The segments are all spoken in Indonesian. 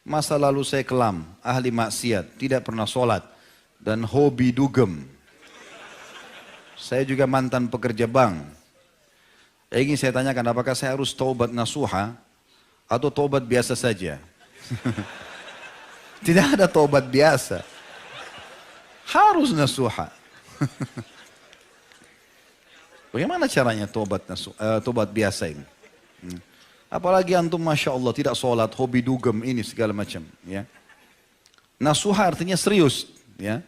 Masa lalu saya kelam, ahli maksiat, tidak pernah sholat, dan hobi dugem. Saya juga mantan pekerja bank. Ingin saya tanyakan, apakah saya harus taubat nasuha atau taubat biasa saja? Tidak ada taubat biasa. Harus nasuha. Bagaimana caranya taubat biasa ini? Apalagi antum Masya Allah tidak sholat, hobi dugem ini segala macam. Ya. Nasuha artinya serius. Ya.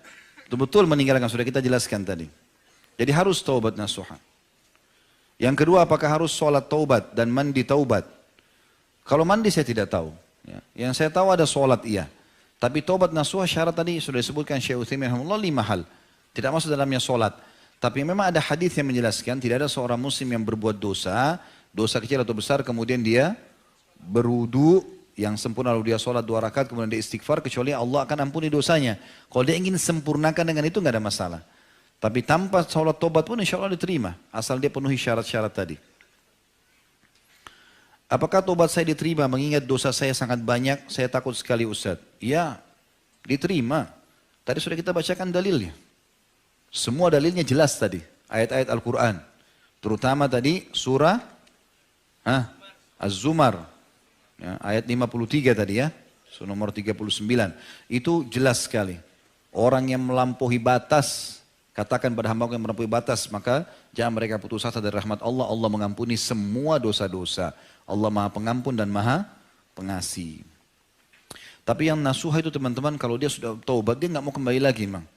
Betul-betul meninggalkan, sudah kita jelaskan tadi. Jadi harus taubat nasuha. Yang kedua, apakah harus sholat taubat dan mandi taubat? Kalau mandi saya tidak tahu. Ya. Yang saya tahu ada sholat iya. Tapi taubat nasuha syarat tadi sudah disebutkan Syekh Utsaimin rahimahullah 5 hal. Tidak masuk dalamnya sholat. Tapi memang ada hadis yang menjelaskan tidak ada seorang muslim yang berbuat dosa, dosa kecil atau besar, kemudian dia berwudu yang sempurna lalu dia sholat 2 rakaat kemudian dia istighfar, kecuali Allah akan ampuni dosanya. Kalau dia ingin sempurnakan dengan itu nggak ada masalah. Tapi tanpa sholat tobat pun insya Allah diterima, asal dia penuhi syarat-syarat tadi. Apakah tobat saya diterima mengingat dosa saya sangat banyak, saya takut sekali Ustaz? Ya, diterima. Tadi sudah kita bacakan dalilnya. Semua dalilnya jelas tadi, ayat-ayat Al-Quran. Terutama tadi surah Az-Zumar, ya, ayat 53 tadi ya, surah nomor 39. Itu jelas sekali. Orang yang melampaui batas, katakan pada hamba yang melampaui batas, maka jangan mereka putus asa dari rahmat Allah. Allah mengampuni semua dosa-dosa. Allah Maha Pengampun dan Maha Pengasih. Tapi yang nasuha itu teman-teman, kalau dia sudah taubat, dia nggak mau kembali lagi, Mang.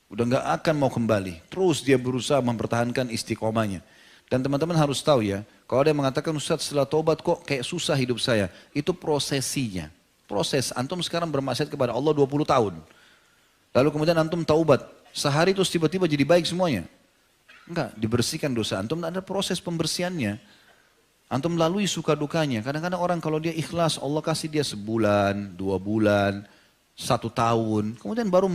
Udah nggak akan mau kembali. Terus dia berusaha mempertahankan istiqomahnya. Dan teman-teman harus tahu ya, kalau ada yang mengatakan Ustaz setelah taubat kok kayak susah hidup saya. Itu prosesinya. Proses. Antum sekarang bermaksiat kepada Allah 20 tahun. Lalu kemudian antum taubat. Sehari terus tiba-tiba jadi baik semuanya. Enggak, dibersihkan dosa antum. Ada proses pembersihannya. Antum lalui suka dukanya. Kadang-kadang orang kalau dia ikhlas, Allah kasih dia sebulan, 2 bulan, 1 tahun, kemudian baru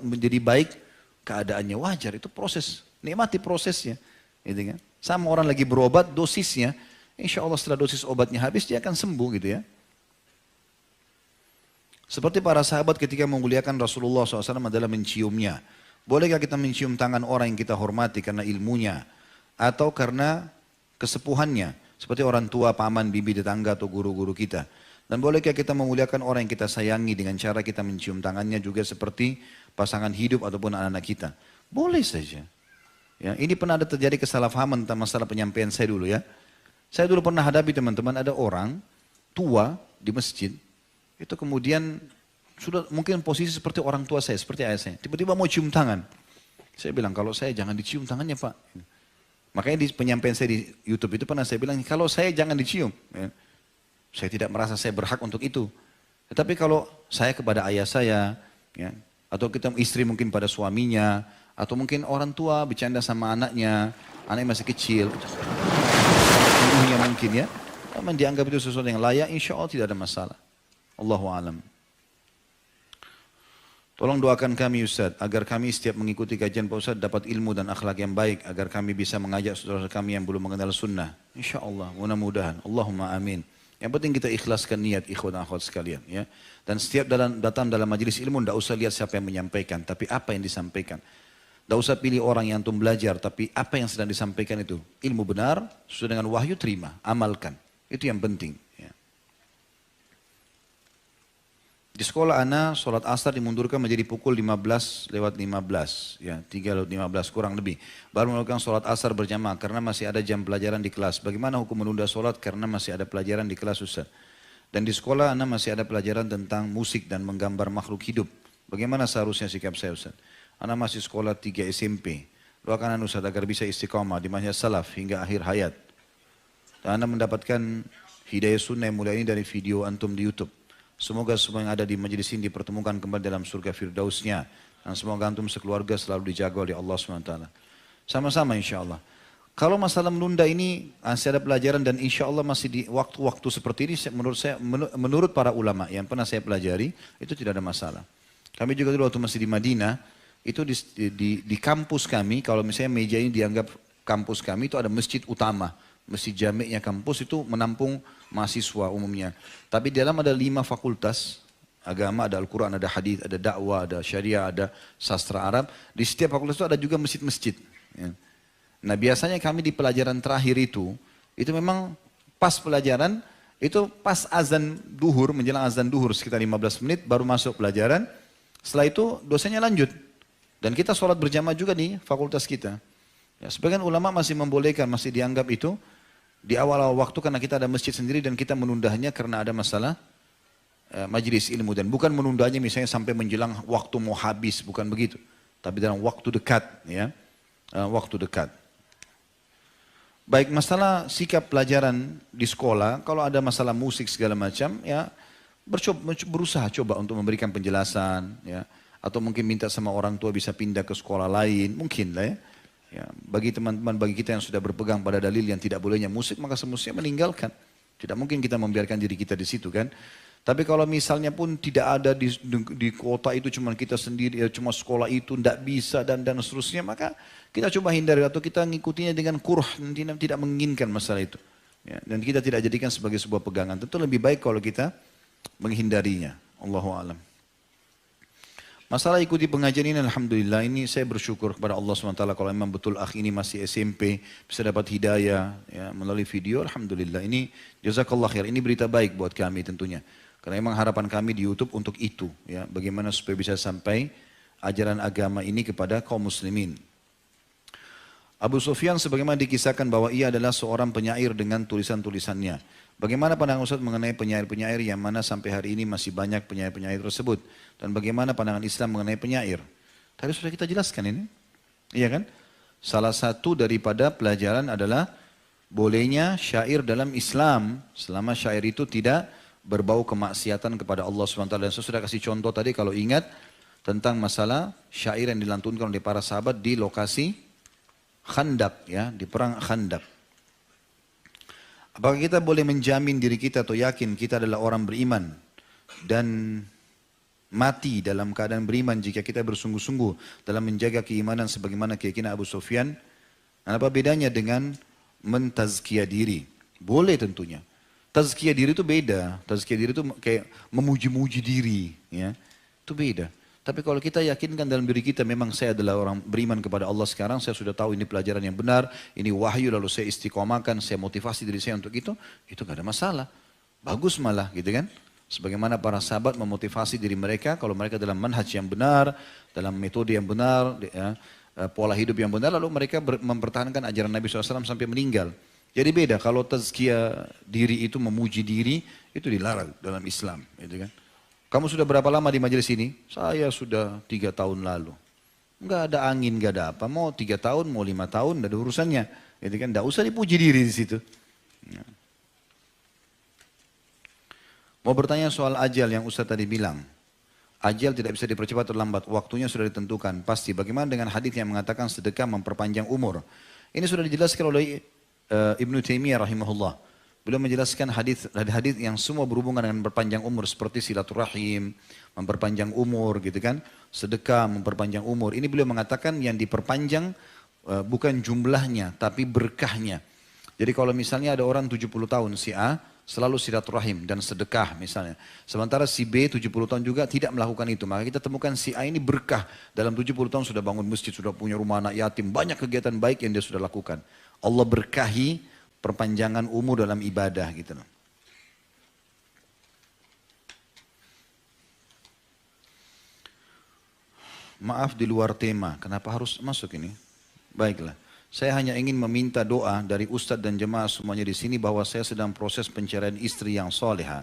menjadi baik keadaannya, wajar, itu proses, nikmati prosesnya, gitu kan? Sama orang lagi berobat, dosisnya, insya Allah setelah dosis obatnya habis dia akan sembuh gitu ya. Seperti para sahabat ketika memuliakan Rasulullah SAW adalah menciumnya. Bolehkah kita mencium tangan orang yang kita hormati karena ilmunya atau karena kesepuhannya, seperti orang tua, paman, bibi, tetangga atau guru-guru kita? Dan bolehkah kita memuliakan orang yang kita sayangi dengan cara kita mencium tangannya juga seperti pasangan hidup ataupun anak-anak kita? Boleh saja. Ya, ini pernah ada terjadi kesalahpahaman tentang masalah penyampaian saya dulu ya. Saya dulu pernah hadapi teman-teman, ada orang tua di masjid, itu kemudian sudah mungkin posisi seperti orang tua saya, seperti ayah saya. Tiba-tiba mau cium tangan. Saya bilang, kalau saya jangan dicium tangannya Pak. Makanya di penyampaian saya di YouTube itu pernah saya bilang, kalau saya jangan dicium. Ya. Saya tidak merasa saya berhak untuk itu. Tetapi kalau saya kepada ayah saya, ya, atau kita istri mungkin pada suaminya, atau mungkin orang tua bercanda sama anaknya, anaknya masih kecil, mungkin ya, memang dianggap itu sesuatu yang layak, insya Allah tidak ada masalah. Allahu a'lam. Tolong doakan kami Ustaz, agar kami setiap mengikuti kajian Pak Ustaz dapat ilmu dan akhlak yang baik, agar kami bisa mengajak saudara kami yang belum mengenal sunnah. Insya Allah, mudah-mudahan. Allahumma amin. Yang penting kita ikhlaskan niat ikhwan dan akhwat sekalian. Ya. Dan setiap datang dalam majelis ilmu, tidak usah lihat siapa yang menyampaikan, tapi apa yang disampaikan. Tidak usah pilih orang yang antum belajar, tapi apa yang sedang disampaikan itu. Ilmu benar, sesuai dengan wahyu terima, amalkan. Itu yang penting. Ya. Di sekolah ana, sholat asar dimundurkan menjadi pukul 15 lewat 15. Ya, 3 lewat 15 kurang lebih. Baru melakukan sholat asar berjamaah karena masih ada jam pelajaran di kelas. Bagaimana hukum menunda sholat karena masih ada pelajaran di kelas Ustaz? Dan di sekolah ana masih ada pelajaran tentang musik dan menggambar makhluk hidup. Bagaimana seharusnya sikap saya Ustaz? Ana masih sekolah 3 SMP. Doakan ana Ustaz agar bisa istiqamah di manhaj salaf hingga akhir hayat. Dan ana mendapatkan hidayah sunnah yang mulia ini dari video antum di YouTube. Semoga semua yang ada di majelis ini dipertemukan kembali dalam surga firdausnya. Dan semoga antum sekeluarga selalu dijaga oleh Allah SWT. Sama-sama insya Allah. Kalau masalah menunda ini masih ada pelajaran dan insya Allah masih di waktu-waktu seperti ini menurut para ulama yang pernah saya pelajari itu tidak ada masalah. Kami juga dulu waktu masih di Madinah itu di kampus kami, kalau misalnya meja ini dianggap kampus kami itu ada masjid utama. Masjid Jami'nya kampus itu menampung mahasiswa umumnya. Tapi di dalam ada 5 fakultas agama, ada Al-Quran, ada hadis, ada dakwah, ada syariah, ada sastra Arab. Di setiap fakultas itu ada juga masjid-masjid. Ya. Nah biasanya kami di pelajaran terakhir itu memang pas pelajaran, itu pas azan duhur, menjelang azan duhur sekitar 15 menit baru masuk pelajaran. Setelah itu dosennya lanjut. Dan kita sholat berjamaah juga di fakultas kita. Ya, sebagian ulama masih membolehkan, masih dianggap itu di awal-awal waktu karena kita ada masjid sendiri dan kita menundanya karena ada masalah majelis ilmu. Dan bukan menundanya misalnya sampai menjelang waktu mau habis, bukan begitu. Tapi dalam waktu dekat, ya, waktu dekat. Baik, masalah sikap pelajaran di sekolah, kalau ada masalah musik segala macam, ya berusaha coba untuk memberikan penjelasan, ya, atau mungkin minta sama orang tua bisa pindah ke sekolah lain, mungkin lah ya. Ya, bagi teman-teman, bagi kita yang sudah berpegang pada dalil yang tidak bolehnya musik, maka semestinya meninggalkan. Tidak mungkin kita membiarkan diri kita di situ kan. Tapi kalau misalnya pun tidak ada di kota itu cuma kita sendiri, ya, cuma sekolah itu tidak bisa dan seterusnya, maka kita coba hindari atau kita ngikutinya dengan kurh, tidak menginginkan masalah itu. Ya, dan kita tidak jadikan sebagai sebuah pegangan. Tentu lebih baik kalau kita menghindarinya. Allahu a'lam. Masalah ikuti pengajian ini, alhamdulillah, ini saya bersyukur kepada Allah SWT kalau memang betul akh ini masih SMP, bisa dapat hidayah ya, melalui video, alhamdulillah. Ini jazakallah khair, ini berita baik buat kami tentunya. Karena memang harapan kami di YouTube untuk itu, ya, bagaimana supaya bisa sampai ajaran agama ini kepada kaum muslimin. Abu Sufyan sebagaimana dikisahkan bahwa ia adalah seorang penyair dengan tulisan-tulisannya. Bagaimana pandangan Ustaz mengenai penyair-penyair yang mana sampai hari ini masih banyak penyair-penyair tersebut? Dan bagaimana pandangan Islam mengenai penyair? Tadi sudah kita jelaskan ini. Iya kan? Salah satu daripada pelajaran adalah bolehnya syair dalam Islam selama syair itu tidak berbau kemaksiatan kepada Allah SWT. Dan saya sudah kasih contoh tadi kalau ingat tentang masalah syair yang dilantunkan oleh para sahabat di lokasi Khandaq, ya, di perang Khandaq. Apakah kita boleh menjamin diri kita atau yakin kita adalah orang beriman dan mati dalam keadaan beriman jika kita bersungguh-sungguh dalam menjaga keimanan sebagaimana keyakinan Abu Sufyan? Dan apa bedanya dengan mentazkiyah diri? Boleh tentunya. Tazkiyah diri itu beda. Tazkiyah diri itu kayak memuji-muji diri, ya. Itu beda. Tapi kalau kita yakinkan dalam diri kita memang saya adalah orang beriman kepada Allah sekarang, saya sudah tahu ini pelajaran yang benar, ini wahyu lalu saya istiqomahkan, saya motivasi diri saya untuk itu gak ada masalah. Bagus malah gitu kan. Sebagaimana para sahabat memotivasi diri mereka kalau mereka dalam manhaj yang benar, dalam metode yang benar, ya, pola hidup yang benar, lalu mereka mempertahankan ajaran Nabi SAW sampai meninggal. Jadi beda kalau tazkiyah diri itu memuji diri, itu dilarang dalam Islam gitu kan. Kamu sudah berapa lama di majelis ini? Saya sudah 3 tahun lalu. Enggak ada angin, enggak ada apa. Mau 3 tahun, mau 5 tahun, enggak ada urusannya. Jadi kan enggak usah dipuji diri di situ. Ya. Mau bertanya soal ajal yang Ustaz tadi bilang. Ajal tidak bisa dipercepat atau lambat. Waktunya sudah ditentukan. Pasti. Bagaimana dengan hadis yang mengatakan sedekah memperpanjang umur? Ini sudah dijelaskan oleh Ibnu Taimiyah rahimahullah. Beliau menjelaskan hadis yang semua berhubungan dengan berpanjang umur seperti silaturahim, memperpanjang umur gitu kan, sedekah memperpanjang umur. Ini beliau mengatakan yang diperpanjang bukan jumlahnya tapi berkahnya. Jadi kalau misalnya ada orang 70 tahun si A selalu silaturahim dan sedekah misalnya. Sementara si B 70 tahun juga tidak melakukan itu. Maka kita temukan si A ini berkah. Dalam 70 tahun sudah bangun masjid, sudah punya rumah anak yatim. Banyak kegiatan baik yang dia sudah lakukan. Allah berkahi perpanjangan umur dalam ibadah gitu loh. Maaf di luar tema, kenapa harus masuk ini? Baiklah, saya hanya ingin meminta doa dari Ustadz dan jemaah semuanya di sini bahwa saya sedang proses pencarian istri yang soleha.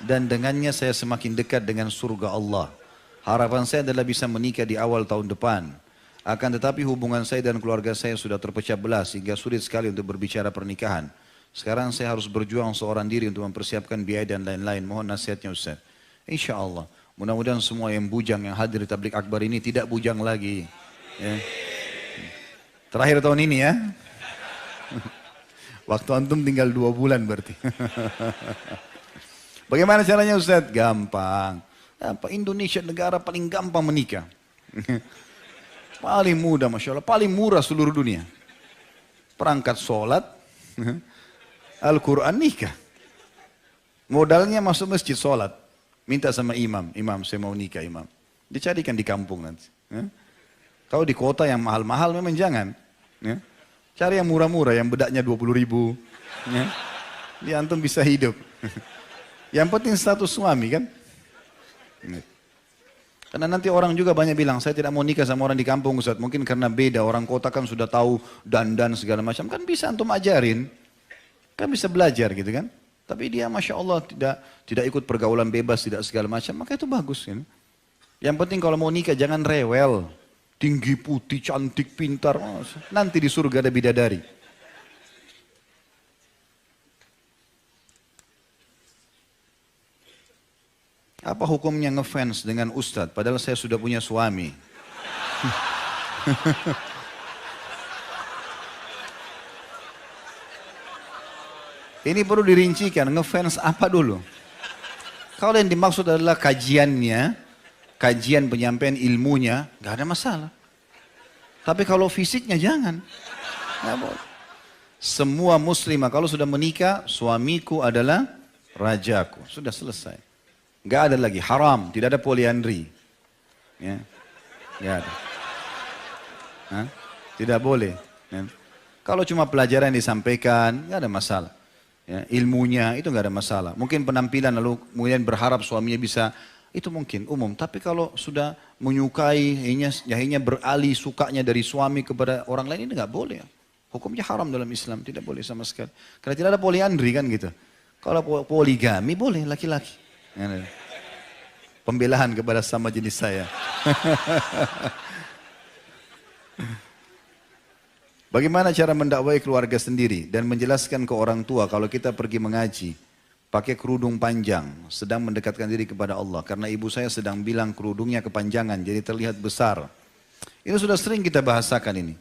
Dan dengannya saya semakin dekat dengan surga Allah. Harapan saya adalah bisa menikah di awal tahun depan. Akan tetapi hubungan saya dan keluarga saya sudah terpecah belah sehingga sulit sekali untuk berbicara pernikahan. Sekarang saya harus berjuang seorang diri untuk mempersiapkan biaya dan lain-lain. Mohon nasihatnya Ustaz. Insya Allah. Mudah-mudahan semua yang bujang yang hadir di tablik akbar ini tidak bujang lagi. Ya. Terakhir tahun ini ya. Waktu antum tinggal 2 bulan berarti. Bagaimana caranya Ustaz? Gampang. Apa Indonesia negara paling gampang menikah. Paling mudah Masya Allah, paling murah seluruh dunia. perangkat sholat, Al-Quran nikah. Modalnya masuk masjid sholat. Minta sama imam, imam saya mau nikah imam. Dicarikan di kampung nanti. Ya. Kalau di kota yang mahal-mahal memang jangan. Ya. Cari yang murah-murah, yang bedaknya 20.000. Ya. Dia antum bisa hidup. Yang penting status suami kan. Ya. Karena nanti orang juga banyak bilang, saya tidak mau nikah sama orang di kampung Ustaz. Mungkin karena beda, orang kota kan sudah tahu dandan segala macam. Kan bisa antum ajarin. Kan bisa belajar gitu kan. Tapi dia Masya Allah tidak ikut pergaulan bebas, tidak segala macam, maka itu bagus. Ya. Yang penting kalau mau nikah jangan rewel. Tinggi, putih, cantik, pintar. Nanti di surga ada bidadari. Apa hukumnya ngefans dengan ustadz, padahal saya sudah punya suami? Ini perlu dirincikan, ngefans apa dulu? Kalau yang dimaksud adalah kajiannya, kajian penyampaian ilmunya, nggak ada masalah. Tapi kalau fisiknya jangan. Nggak boleh. Semua muslimah kalau sudah menikah, suamiku adalah rajaku. Sudah selesai. Nggak ada lagi, haram, tidak ada poliandri. Ya. Nggak ada. Hah? Tidak boleh. Ya. Kalau cuma pelajaran yang disampaikan, nggak ada masalah. Ya, ilmunya itu nggak ada masalah. Mungkin penampilan lalu kemudian berharap suaminya bisa, itu mungkin umum. Tapi kalau sudah menyukai, akhirnya beralih sukanya dari suami kepada orang lain, ini nggak boleh. Hukumnya haram dalam Islam, tidak boleh sama sekali. Karena tidak ada poliandri kan gitu. Kalau poligami boleh laki-laki. Ya, pembelaan kepada sama jenis saya. Bagaimana cara mendakwai keluarga sendiri dan menjelaskan ke orang tua kalau kita pergi mengaji, pakai kerudung panjang, sedang mendekatkan diri kepada Allah. Karena ibu saya sedang bilang kerudungnya kepanjangan, jadi terlihat besar. Itu sudah sering kita bahasakan ini.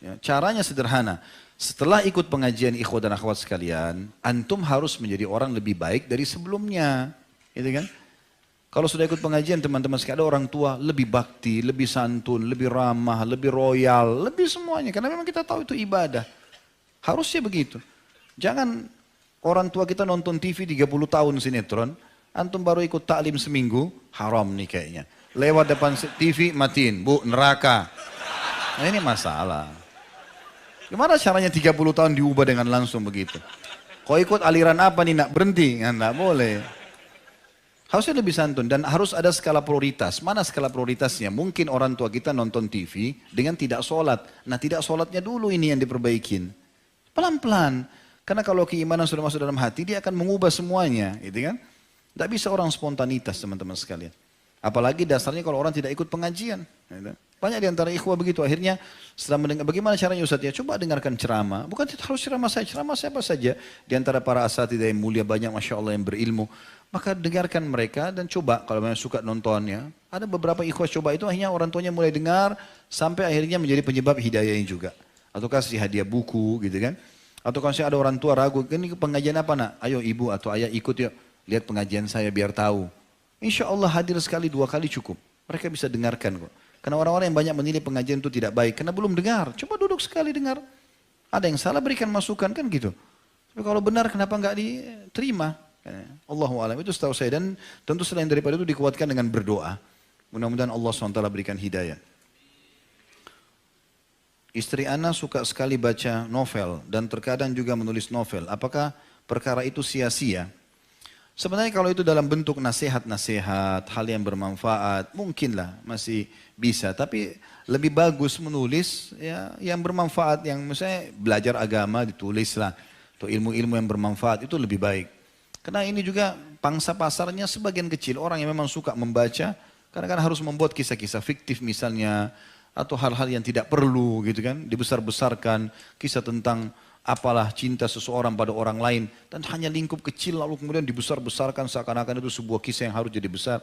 Ya, caranya sederhana. Setelah ikut pengajian ikhwah dan akhwat sekalian, antum harus menjadi orang lebih baik dari sebelumnya. Gitu kan? Kalau sudah ikut pengajian teman-teman sekalian, ada orang tua lebih bakti, lebih santun, lebih ramah, lebih royal, lebih semuanya. Karena memang kita tahu itu ibadah. Harusnya begitu. Jangan orang tua kita nonton TV 30 tahun sinetron, antum baru ikut taklim seminggu, haram nih kayaknya. Lewat depan TV, matiin, bu, neraka. Nah ini masalah. Gimana caranya 30 tahun diubah dengan langsung begitu? Kau ikut aliran apa nih, nak berhenti? Nggak boleh. Harusnya lebih santun dan harus ada skala prioritas. Mana skala prioritasnya? Mungkin orang tua kita nonton TV dengan tidak sholat. Nah tidak sholatnya dulu ini yang diperbaikin. Pelan-pelan. Karena kalau keimanan sudah masuk dalam hati, dia akan mengubah semuanya. Gitu kan? Tidak bisa orang spontanitas teman-teman sekalian. Apalagi dasarnya kalau orang tidak ikut pengajian. Gitu. Banyak di antara ikhwah begitu. Akhirnya setelah mendengar, bagaimana caranya Ustaz ya? Coba dengarkan ceramah. Bukan harus ceramah siapa saja. Di antara para asatidzah yang mulia banyak Masya Allah yang berilmu. Maka dengarkan mereka dan coba kalau memang suka nontonnya. Ada beberapa ikhwas coba itu akhirnya orang tuanya mulai dengar sampai akhirnya menjadi penyebab hidayahnya juga. Atau kasih hadiah buku gitu kan. Atau kalau ada orang tua ragu, ini pengajian apa nak? Ayo ibu atau ayah ikut yuk. Lihat pengajian saya biar tahu. Insya Allah hadir sekali 2 kali cukup. Mereka bisa dengarkan kok. Karena orang-orang yang banyak menilai pengajian itu tidak baik. Karena belum dengar. Coba duduk sekali dengar. Ada yang salah berikan masukan kan gitu. Tapi kalau benar kenapa nggak diterima? Allahu a'lam, itu setahu saya. Dan tentu selain daripada itu dikuatkan dengan berdoa. Mudah-mudahan Allah SWT berikan hidayah. Istri ana suka sekali baca novel dan terkadang juga menulis novel. Apakah perkara itu sia-sia? Sebenarnya kalau itu dalam bentuk nasihat-nasihat, hal yang bermanfaat, mungkinlah masih bisa. Tapi lebih bagus menulis ya, yang bermanfaat, yang misalnya belajar agama ditulislah. Atau ilmu-ilmu yang bermanfaat itu lebih baik. Karena ini juga pangsa pasarnya sebagian kecil. Orang yang memang suka membaca, kadang-kadang harus membuat kisah-kisah fiktif misalnya. Atau hal-hal yang tidak perlu gitu kan. Dibesar-besarkan, kisah tentang apalah cinta seseorang pada orang lain. Dan hanya lingkup kecil lalu kemudian dibesar-besarkan seakan-akan itu sebuah kisah yang harus jadi besar.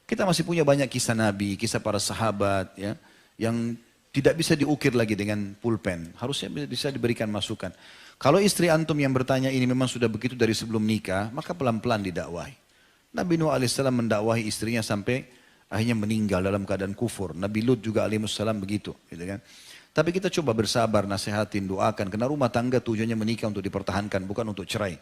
Kita masih punya banyak kisah Nabi, kisah para sahabat ya, yang tidak bisa diukir lagi dengan pulpen. Harusnya bisa diberikan masukan. Kalau istri antum yang bertanya ini memang sudah begitu dari sebelum nikah, maka pelan-pelan didakwahi. Nabi Nuh AS mendakwahi istrinya sampai akhirnya meninggal dalam keadaan kufur. Nabi Lut juga AS begitu. Gitu kan. Tapi kita coba bersabar, nasihatin, doakan. Karena rumah tangga tujuannya menikah untuk dipertahankan, bukan untuk cerai.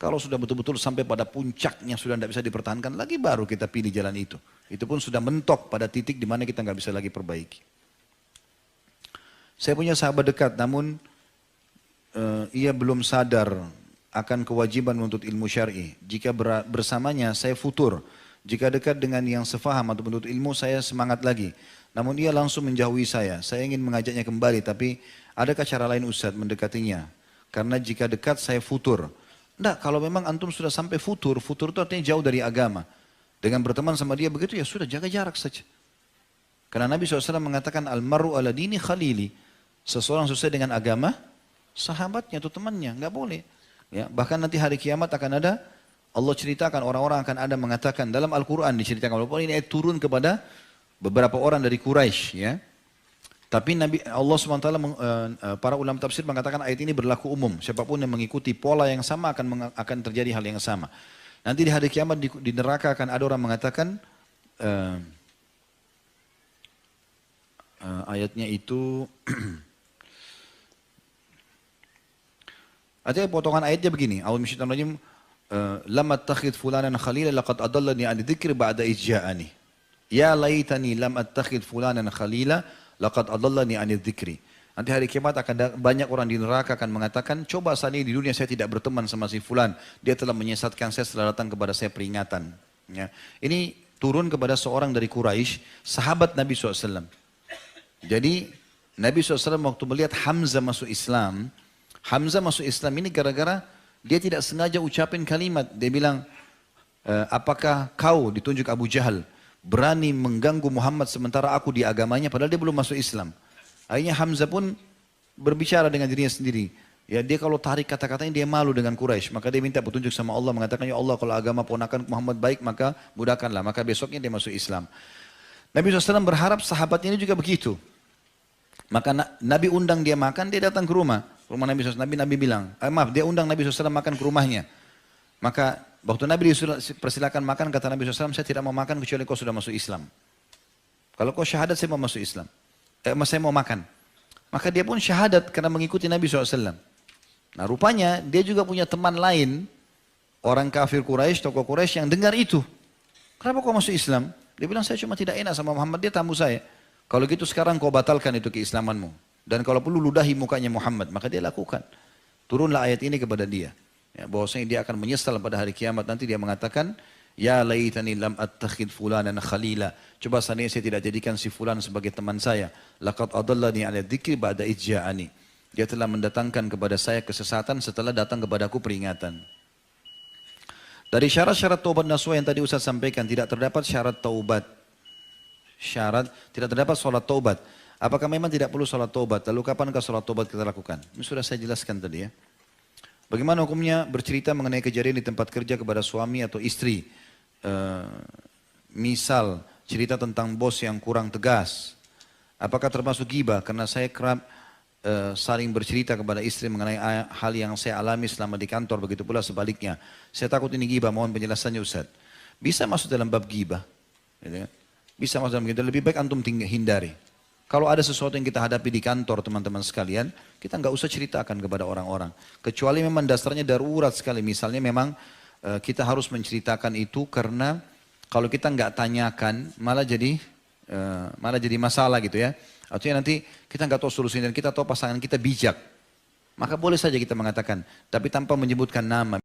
Kalau sudah betul-betul sampai pada puncaknya sudah tidak bisa dipertahankan lagi, baru kita pilih jalan itu. Itu pun sudah mentok pada titik di mana kita nggak bisa lagi perbaiki. Saya punya sahabat dekat, namun ia belum sadar akan kewajiban menuntut ilmu syar'i. Jika bersamanya saya futur. Jika dekat dengan yang sefaham atau menuntut ilmu, saya semangat lagi. Namun ia langsung menjauhi saya. Saya ingin mengajaknya kembali, tapi adakah cara lain Ustaz mendekatinya? Karena jika dekat saya futur. Enggak, kalau memang antum sudah sampai futur, futur itu artinya jauh dari agama. Dengan berteman sama dia begitu, ya sudah jaga jarak saja. Karena Nabi SAW mengatakan, Al-maru ala dini khalili. Seseorang sesuai dengan agama, sahabatnya atau temannya, enggak boleh. Ya, bahkan nanti hari kiamat akan ada, Allah ceritakan, orang-orang akan ada mengatakan, dalam Al-Quran diceritakan, walaupun ini ayat turun kepada beberapa orang dari Quraisy, ya. Tapi Allah SWT, para ulama tafsir mengatakan ayat ini berlaku umum. Siapapun yang mengikuti pola yang sama akan terjadi hal yang sama. Nanti di hari kiamat di neraka akan ada orang mengatakan, ayatnya itu, artinya potongan ayatnya begini. A'udzu minasyaitonir rajim. Lam attakhidh fulanan khalila laqad adallani 'ani dzikri ba'da idh ja'ani. Ya laitani lam attakhidh fulanan khalila laqad adallani 'ani dzikri. Nanti hari kiamat akan banyak orang di neraka akan mengatakan, coba seandainya di dunia saya tidak berteman sama si fulan, dia telah menyesatkan saya setelah datang kepada saya peringatan. Ya. Ini turun kepada seorang dari Quraisy, sahabat Nabi SAW. Jadi Nabi SAW waktu melihat Hamzah masuk Islam, Hamzah masuk Islam ini gara-gara dia tidak sengaja ucapin kalimat. Dia bilang, apakah kau, ditunjuk Abu Jahal, berani mengganggu Muhammad sementara aku di agamanya, padahal dia belum masuk Islam. Akhirnya Hamzah pun berbicara dengan dirinya sendiri. Ya, dia kalau tarik kata-katanya dia malu dengan Quraisy, maka dia minta petunjuk sama Allah, mengatakan, ya Allah kalau agama ponakan Muhammad baik maka mudahkanlah. Maka besoknya dia masuk Islam. Nabi SAW berharap sahabatnya ini juga begitu. Maka Nabi undang dia makan, dia datang ke rumah Nabi SAW. Nabi bilang, dia undang Nabi SAW makan ke rumahnya. Maka waktu Nabi persilakan makan, kata Nabi SAW, saya tidak mau makan kecuali kau sudah masuk Islam. Kalau kau syahadat, saya mau masuk Islam. Saya mau makan. Maka dia pun syahadat karena mengikuti Nabi SAW. Nah rupanya dia juga punya teman lain, orang kafir Quraisy, tokoh Quraisy yang dengar itu. Kenapa kau masuk Islam? Dia bilang, saya cuma tidak enak sama Muhammad, dia tamu saya. Kalau gitu sekarang kau batalkan itu keislamanmu. Dan kalau perlu ludahi mukanya Muhammad, maka dia lakukan. Turunlah ayat ini kepada dia. Ya, bahwasanya dia akan menyesal pada hari kiamat. Nanti dia mengatakan, ya laitani lam attakhid fulanan khalila. Coba seandainya saya tidak jadikan si fulan sebagai teman saya. Laqad adallani ala dzikri ba'da idh ja'ani. Dia telah mendatangkan kepada saya kesesatan setelah datang kepadaku peringatan. Dari syarat-syarat taubat nasuha yang tadi Ustaz sampaikan, tidak terdapat syarat taubat. Tidak terdapat sholat taubat. Apakah memang tidak perlu sholat taubat? Lalu kapankah sholat taubat kita lakukan? Ini sudah saya jelaskan tadi ya. Bagaimana hukumnya bercerita mengenai kejadian di tempat kerja kepada suami atau istri? Misal cerita tentang bos yang kurang tegas. Apakah termasuk ghibah? Karena saya kerap saling bercerita kepada istri mengenai hal yang saya alami selama di kantor. Begitu pula sebaliknya. Saya takut ini ghibah, mohon penjelasannya Ustaz. Bisa masuk dalam bab ghibah. Gitu ya. Bisa masuk dalam ghibah. Lebih baik antum hindari. Kalau ada sesuatu yang kita hadapi di kantor teman-teman sekalian, kita nggak usah ceritakan kepada orang-orang. Kecuali memang dasarnya darurat sekali. Misalnya memang kita harus menceritakan itu karena kalau kita nggak tanyakan malah jadi masalah gitu ya. Artinya nanti kita nggak tahu solusinya dan kita tahu pasangan kita bijak. Maka boleh saja kita mengatakan, tapi tanpa menyebutkan nama.